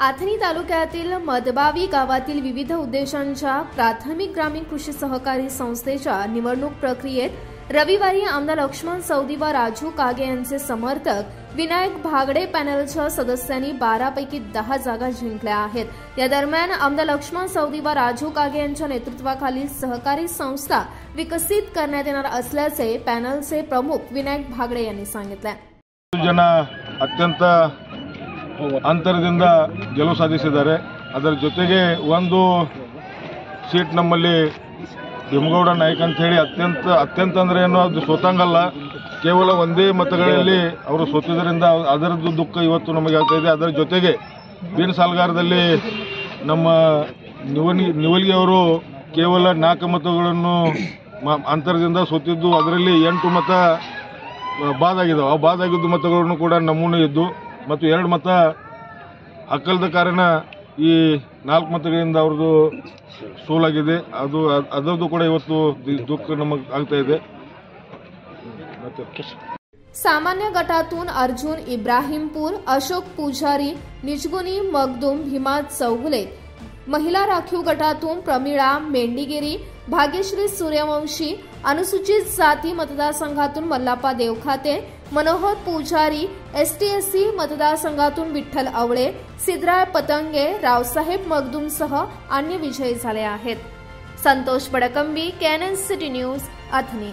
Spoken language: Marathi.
आथणी तालुक्यातील मदबावी गावातील विविध उद्देशांच्या प्राथमिक ग्रामीण कृषी सहकारी संस्थेच्या निवडणूक प्रक्रियेत रविवारी आमदार लक्ष्मण सौदी व राजू कागे यांचे समर्थक विनायक भागडे पॅनलच्या सदस्यांनी 12 पैकी 10 जागा जिंकल्या आहेत। या दरम्यान आमदार लक्ष्मण सौदी व राजू कागे यांच्या नेतृत्वाखाली सहकारी संस्था विकसित करण्यात येणार असल्याचे पॅनलचे प्रमुख विनायक भागडे यांनी सांगितले। जन अत्यंत ಅಂತರದಿಂದ ಗೆಲುವು ಸಾಧಿಸಿದ್ದಾರೆ। ಅದರ ಜೊತೆಗೆ ಒಂದು ಸೀಟ್ ನಮ್ಮಲ್ಲಿ ಭೀಮಗೌಡ ನಾಯಕ್ ಅಂತ ಹೇಳಿ ಅತ್ಯಂತ ಅಂದ್ರೆ ಏನು ಅದು ಸೋತಂಗಲ್ಲ, ಕೇವಲ ಒಂದೇ ಮತಗಳಲ್ಲಿ ಅವರು ಸೋತಿದ್ದರಿಂದ ಅದರದ್ದು ದುಃಖ ಇವತ್ತು ನಮಗೆ ಆಗ್ತಾ ಇದೆ। ಅದರ ಜೊತೆಗೆ ಬೀನ್ ಸಾಲ್ಗಾರದಲ್ಲಿ ನಮ್ಮ ನಿವಲ್ಗಿ ಅವರು ಕೇವಲ 4 ಮತಗಳನ್ನು ಅಂತರದಿಂದ ಸೋತಿದ್ದು, ಅದರಲ್ಲಿ 8 ಮತ ಬಾದಾಗಿದ್ದವು। ಆ ಬಾದಾಗಿದ್ದ ಮತಗಳನ್ನು ಕೂಡ ನಮೂನೆ ಇದ್ದು ಮತ್ತು 2 ಮತ ಹಕ್ಕಲ್ದ ಕಾರಣ ಈ 4 ಮತಗಳಿಂದ ಅವರದು ಸೋಲಾಗಿದೆ। ಅದರದ್ದು ಕೂಡ ಇವತ್ತು ದುಃಖ ನಮಗೆ ಆಗ್ತಾ ಇದೆ। सामान्य गटातून अर्जुन इब्राहिमपूर, अशोक पुजारी, निजगुनी मगदूम भीमा चौगुले, महिला राखीव गटातून प्रमिळा मेंढीगिरी, भाग्यश्री सूर्यवंशी, अनुसूचित जाती मतदारसंघातून मल्लाप्पा देवखाते, मनोहर पुजारी, एसटीएससी मतदारसंघातून विठ्ठल आवळे, सिद्धराय पतंगे, रावसाहेब मगदूमसह अन्य विजयी झाले आहेत। Santosh Badkambi, KNN city news, Athani.